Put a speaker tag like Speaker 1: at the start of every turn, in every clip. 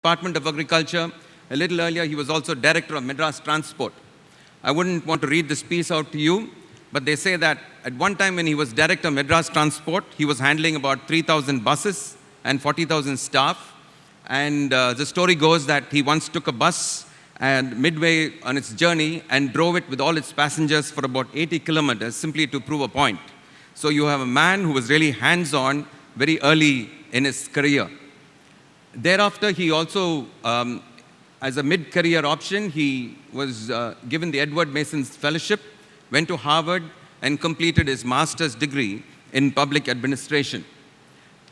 Speaker 1: Department of Agriculture. A little earlier, he was also director of Madras Transport. I wouldn't want to read this piece out to you, but they say that at one time when he was director of Madras Transport, he was handling about 3,000 buses and 40,000 staff. And the story goes that he once took a bus and midway on its journey and drove it with all its passengers for about 80 kilometers simply to prove a point. So you have a man who was really hands-on very early in his career. Thereafter, he also, as a mid-career option, he was given the Edward Mason's Fellowship, went to Harvard, and completed his master's degree in public administration.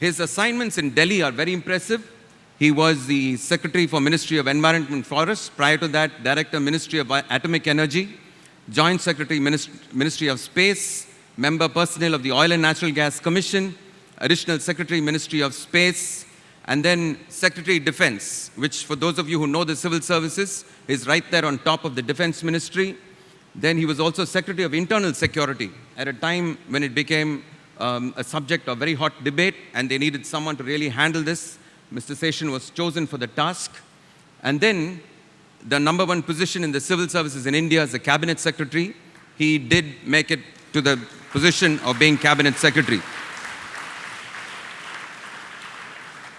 Speaker 1: His assignments in Delhi are very impressive. He was the Secretary for Ministry of Environment and Forests. Prior to that, Director, Ministry of Atomic Energy, Joint Secretary, Ministry of Space, Member Personnel of the Oil and Natural Gas Commission, Additional Secretary, Ministry of Space, and then Secretary Defense, which for those of you who know the civil services, is right there on top of the Defense Ministry. Then he was also Secretary of Internal Security at a time when it became a subject of very hot debate and they needed someone to really handle this. Mr. Seshan was chosen for the task. And then the #1 position in the civil services in India as a Cabinet Secretary, he did make it to the position of being Cabinet Secretary.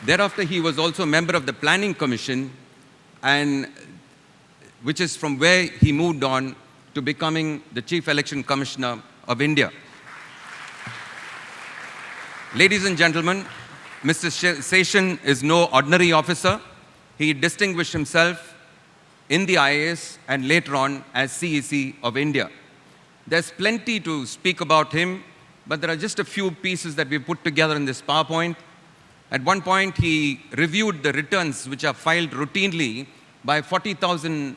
Speaker 1: Thereafter, he was also a member of the Planning Commission, and which is from where he moved on to becoming the Chief Election Commissioner of India. Ladies and gentlemen, Mr. Seshan is no ordinary officer. He distinguished himself in the IAS and later on as CEC of India. There's plenty to speak about him, but there are just a few pieces that we put together in this PowerPoint. At one point, he reviewed the returns which are filed routinely by 40,000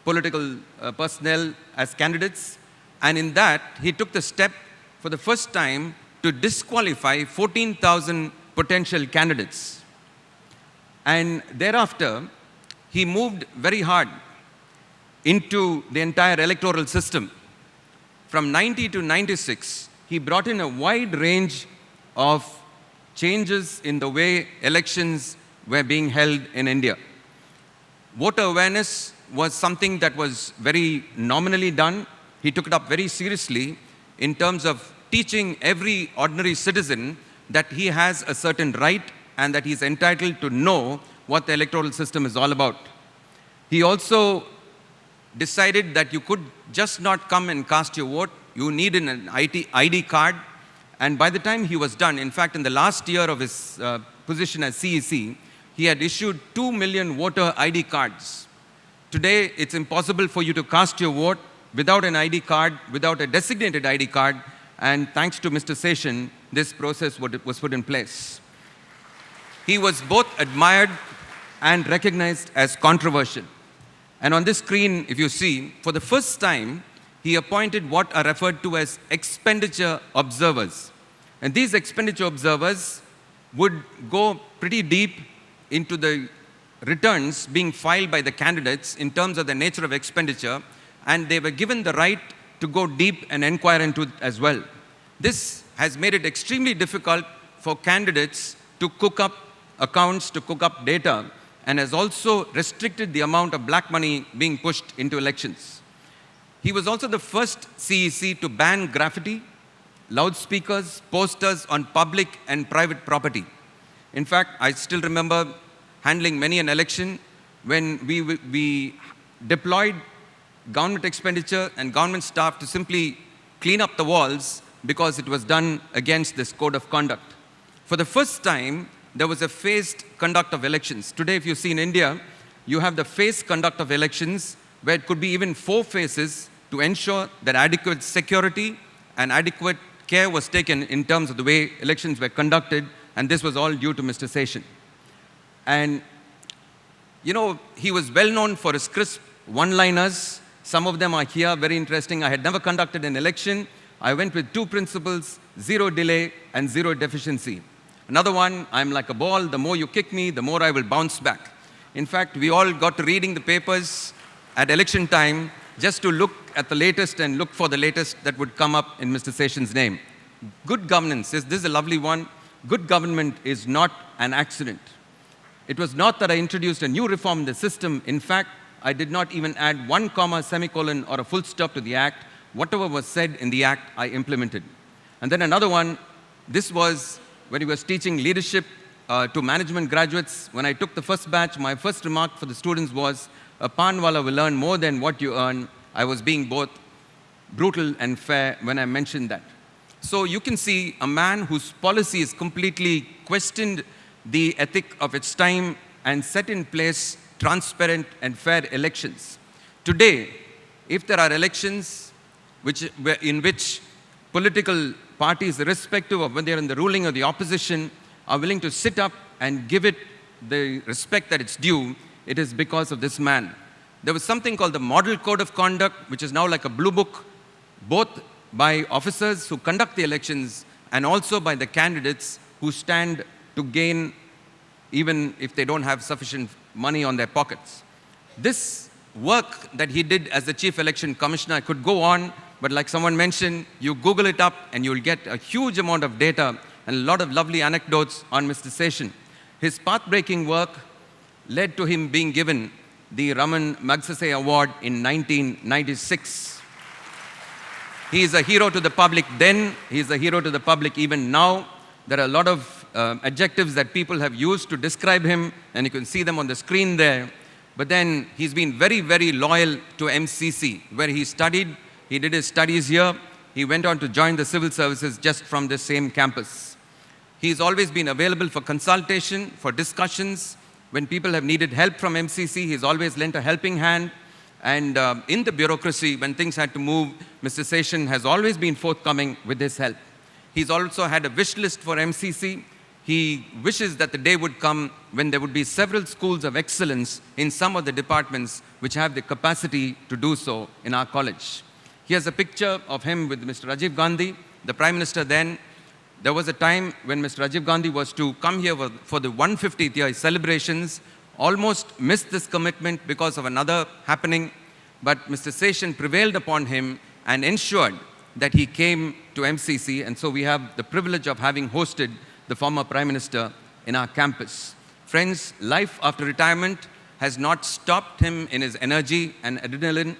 Speaker 1: political personnel as candidates. And in that, he took the step for the first time to disqualify 14,000 potential candidates. And thereafter, he moved very hard into the entire electoral system. From 90 to 96, he brought in a wide range of changes in the way elections were being held in India. Voter awareness was something that was very nominally done. He took it up very seriously in terms of teaching every ordinary citizen that he has a certain right and that he's entitled to know what the electoral system is all about. He also decided that you could just not come and cast your vote. You need an ID card. And by the time he was done, in fact, in the last year of his position as CEC, he had issued 2 million voter ID cards. Today, it's impossible for you to cast your vote without an ID card, without a designated ID card, and thanks to Mr. Seshan, this process was put in place. He was both admired and recognized as controversial. And on this screen, if you see, for the first time, he appointed what are referred to as expenditure observers. And these expenditure observers would go pretty deep into the returns being filed by the candidates in terms of the nature of expenditure, and they were given the right to go deep and inquire into it as well. This has made it extremely difficult for candidates to cook up accounts, to cook up data, and has also restricted the amount of black money being pushed into elections. He was also the first CEC to ban graffiti, loudspeakers, posters on public and private property. In fact, I still remember handling many an election when we deployed government expenditure and government staff to simply clean up the walls because it was done against this code of conduct. For the first time, there was a phased conduct of elections. Today, if you see in India, you have the phased conduct of elections where it could be even 4 phases to ensure that adequate security and adequate care was taken in terms of the way elections were conducted, and this was all due to Mr. Seshan. And, you know, he was well known for his crisp one-liners. Some of them are here, very interesting. I had never conducted an election. I went with 2 principles, 0 delay and 0 deficiency. Another one, I'm like a ball. The more you kick me, the more I will bounce back. In fact, we all got to reading the papers at election time just to look at the latest and look for the latest that would come up in Mr. Seshan's name. Good governance, this is a lovely one. Good government is not an accident. It was not that I introduced a new reform in the system. In fact, I did not even add one comma, semicolon, or a full stop to the act. Whatever was said in the act, I implemented. And then another one, this was when he was teaching leadership to management graduates. When I took the first batch, my first remark for the students was, a panwala will earn more than what you earn. I was being both brutal and fair when I mentioned that. So you can see a man whose policies completely questioned the ethic of its time and set in place transparent and fair elections. Today, if there are elections in which political parties, irrespective of whether they are in the ruling or the opposition, are willing to sit up and give it the respect that it's due, it is because of this man. There was something called the Model Code of Conduct, which is now like a blue book, both by officers who conduct the elections and also by the candidates who stand to gain even if they don't have sufficient money on their pockets. This work that he did as the Chief Election Commissioner, I could go on, but like someone mentioned, you Google it up and you'll get a huge amount of data and a lot of lovely anecdotes on Mr. Seshan. His path-breaking work led to him being given the Raman Magsaysay Award in 1996. He is a hero to the public then, he is a hero to the public even now. There are a lot of adjectives that people have used to describe him, and you can see them on the screen there. But then he's been very, very loyal to MCC, where he studied. He did his studies here. He went on to join the civil services just from the same campus. He's always been available for consultation, for discussions. When people have needed help from MCC, he's always lent a helping hand. And in the bureaucracy, when things had to move, Mr. Seshan has always been forthcoming with his help. He's also had a wish list for MCC. He wishes that the day would come when there would be several schools of excellence in some of the departments which have the capacity to do so in our college. Here's a picture of him with Mr. Rajiv Gandhi, the Prime Minister then. There was a time when Mr. Rajiv Gandhi was to come here for the 150th year celebrations, almost missed this commitment because of another happening, but Mr. Seshan prevailed upon him and ensured that he came to MCC, and so we have the privilege of having hosted the former Prime Minister in our campus. Friends, life after retirement has not stopped him in his energy and adrenaline.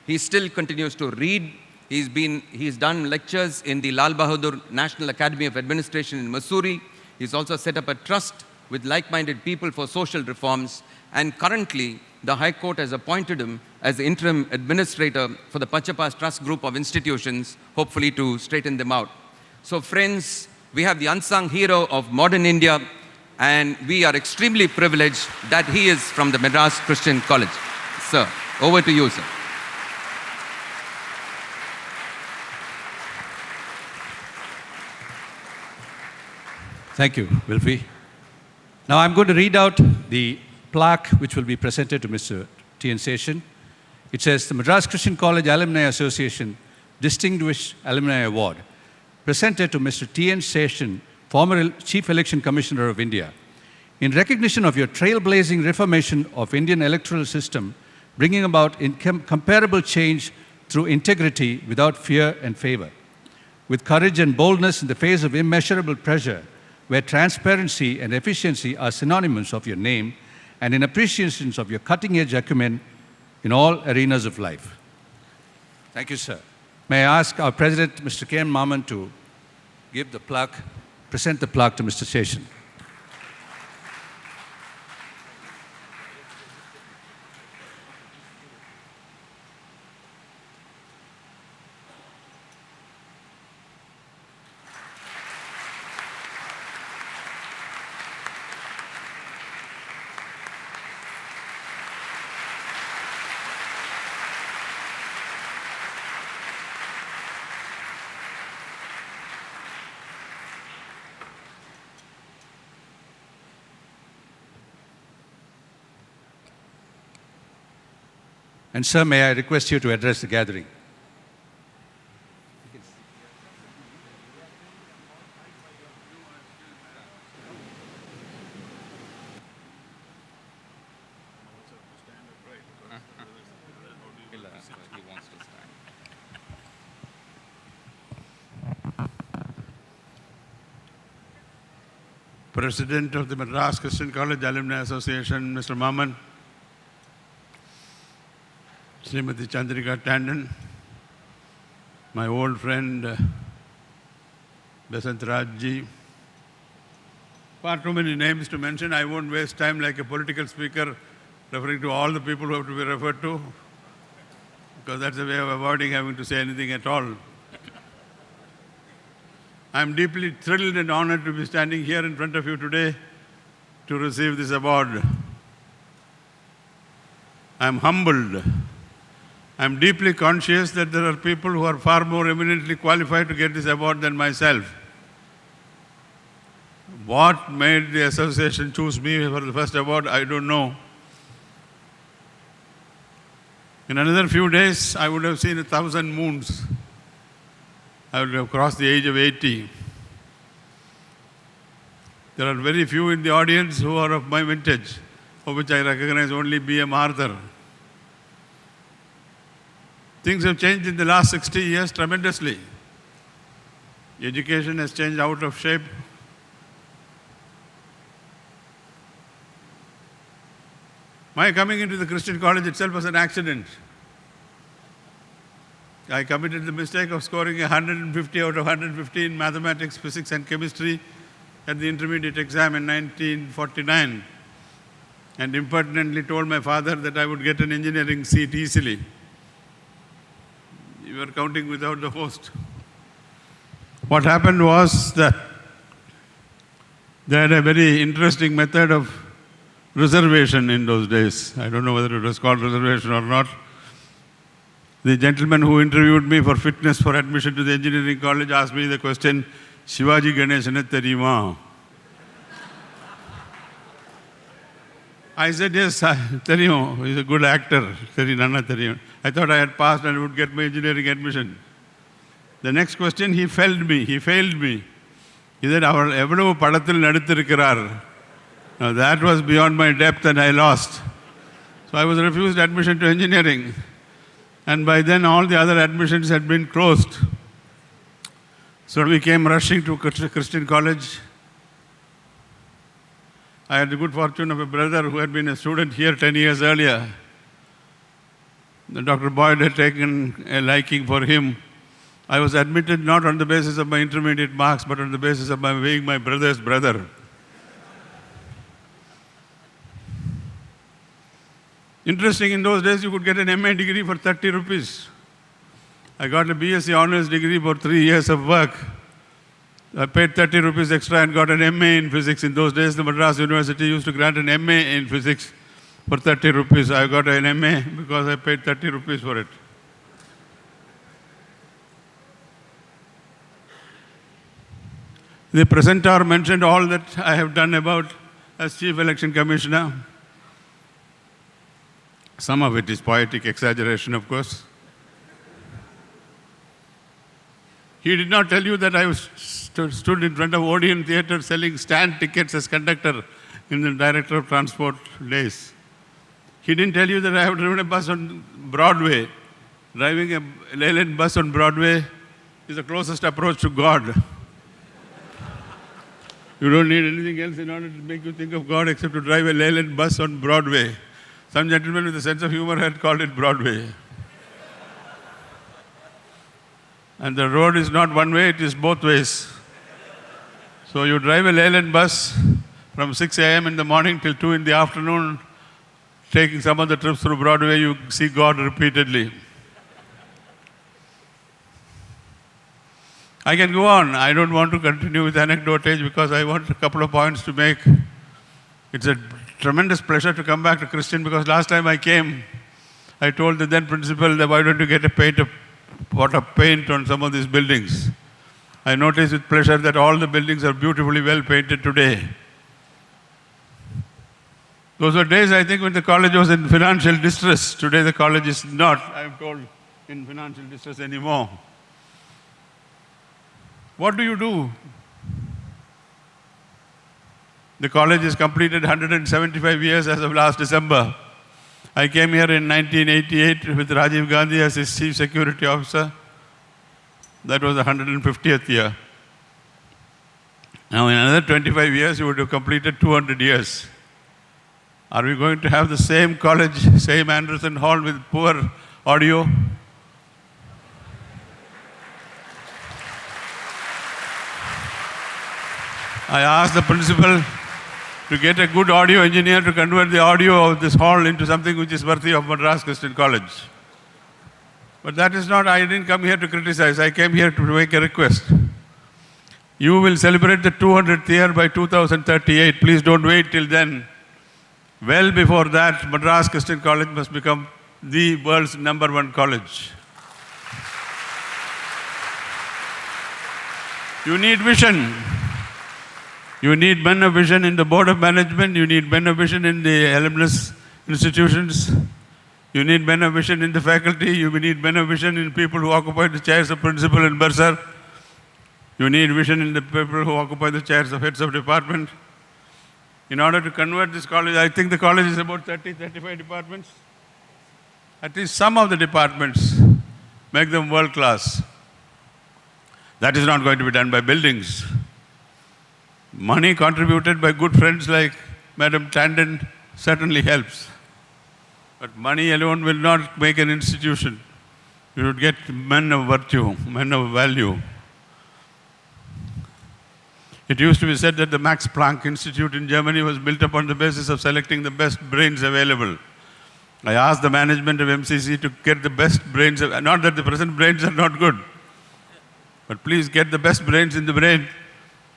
Speaker 1: He still continues to read. He's done lectures in the Lal Bahadur National Academy of Administration in Missouri. He's also set up a trust with like-minded people for social reforms. And currently, the High Court has appointed him as the interim administrator for the Pachapas Trust Group of institutions, hopefully to straighten them out. So friends, we have the unsung hero of modern India, and we are extremely privileged that he is from the Madras Christian College. Sir, over to you, sir.
Speaker 2: Thank you, Wilfie. Now I'm going to read out the plaque which will be presented to Mr. T.N. Seshan. It says, the Madras Christian College Alumni Association Distinguished Alumni Award, presented to Mr. T.N. Seshan, former Chief Election Commissioner of India. In recognition of your trailblazing reformation of Indian electoral system, bringing about incomparable change through integrity without fear and favor. With courage and boldness in the face of immeasurable pressure, where transparency and efficiency are synonymous of your name, and in appreciation of your cutting-edge acumen in all arenas of life. Thank you, sir. May I ask our President, Mr. K.M. Maman, to give the plaque, present the plaque to Mr. Seshan. And sir, may I request you to address the gathering?
Speaker 3: President of the Madras Christian College Alumni Association, Mr. Maman, Srimati Chandrika Tandon, my old friend Besant Rajji. Far too many names to mention. I won't waste time like a political speaker referring to all the people who have to be referred to, because that's a way of avoiding having to say anything at all. I'm deeply thrilled and honored to be standing here in front of you today to receive this award. I'm humbled. I'm deeply conscious that there are people who are far more eminently qualified to get this award than myself. What made the association choose me for the first award, I don't know. In another few days, I would have seen 1,000 moons. I would have crossed the age of 80. There are very few in the audience who are of my vintage, of which I recognize only B.M. Arthur. Things have changed in the last 60 years tremendously. Education has changed out of shape. My coming into the Christian college itself was an accident. I committed the mistake of scoring 150 out of 150 in mathematics, physics and chemistry at the intermediate exam in 1949, and impertinently told my father that I would get an engineering seat easily. You were counting without the host. What happened was that they had a very interesting method of reservation in those days. I don't know whether it was called reservation or not. The gentleman who interviewed me for fitness for admission to the engineering college asked me the question, Shivaji Ganeshana Theriyuma? I said, yes, Theriyum. He's a good actor. I thought I had passed and would get my engineering admission. The next question, he failed me. He said, our evadu padathil naduthirukkiraar. Now that was beyond my depth and I lost. So I was refused admission to engineering. And by then all the other admissions had been closed. So we came rushing to Christian college. I had the good fortune of a brother who had been a student here 10 years earlier. Dr. Boyd had taken a liking for him. I was admitted not on the basis of my intermediate marks, but on the basis of my being my brother's brother. Interesting, in those days you could get an MA degree for 30 rupees. I got a BSc Honours degree for 3 years of work. I paid 30 rupees extra and got an MA in physics. In those days, the Madras University used to grant an MA in physics for 30 rupees. I got an MA because I paid 30 rupees for it. The presenter mentioned all that I have done about as Chief Election Commissioner. Some of it is poetic exaggeration, of course. He did not tell you that I stood in front of Odeon Theatre selling stand tickets as conductor in the Director of Transport days. He didn't tell you that I have driven a bus on Broadway. Driving a Leyland bus on Broadway is the closest approach to God. You don't need anything else in order to make you think of God except to drive a Leyland bus on Broadway. Some gentleman with a sense of humor had called it Broadway. And the road is not one way, it is both ways. So you drive a Leyland bus from 6 a.m. in the morning till 2 in the afternoon, taking some of the trips through Broadway, you see God repeatedly. I can go on. I don't want to continue with anecdotage because I want a couple of points to make. It's a tremendous pleasure to come back to Christian because last time I came, I told the then principal that why don't you get a pot of paint on some of these buildings. I noticed with pleasure that all the buildings are beautifully well painted today. Those were days, I think, when the college was in financial distress. Today the college is not, I am told, in financial distress anymore. What do you do? The college has completed 175 years as of last December. I came here in 1988 with Rajiv Gandhi as his chief security officer. That was the 150th year. Now, in another 25 years, you would have completed 200 years. Are we going to have the same college, same Anderson Hall with poor audio? I asked the principal to get a good audio engineer to convert the audio of this hall into something which is worthy of Madras Christian College. But that is not, I didn't come here to criticize, I came here to make a request. You will celebrate the 200th year by 2038. Please don't wait till then. Well before that, Madras Christian College must become the world's #1 college. You need vision. You need men of vision in the board of management. You need men of vision in the alumnus institutions. You need men of vision in the faculty. You need men of vision in people who occupy the chairs of principal and bursar. You need vision in the people who occupy the chairs of heads of department. In order to convert this college, I think the college is about 30, 35 departments. At least some of the departments, make them world class. That is not going to be done by buildings. Money contributed by good friends like Madam Tandon certainly helps. But money alone will not make an institution. You should get men of virtue, men of value. It used to be said that the Max Planck Institute in Germany was built upon the basis of selecting the best brains available. I asked the management of MCC to get the best brains, not that the present brains are not good, but please get the best brains in the brain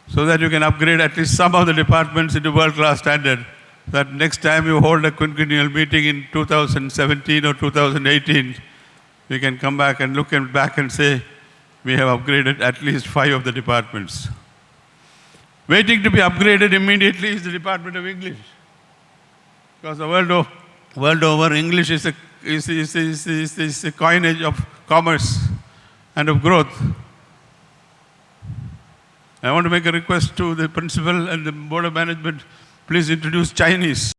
Speaker 3: so that you can upgrade at least some of the departments into world-class standard. That next time you hold a quinquennial meeting in 2017 or 2018, we can come back and look back and say, we have upgraded at least 5 of the departments. Waiting to be upgraded immediately is the Department of English. Because the world over, English is a coinage of commerce and of growth. I want to make a request to the principal and the board of management, please introduce Chinese.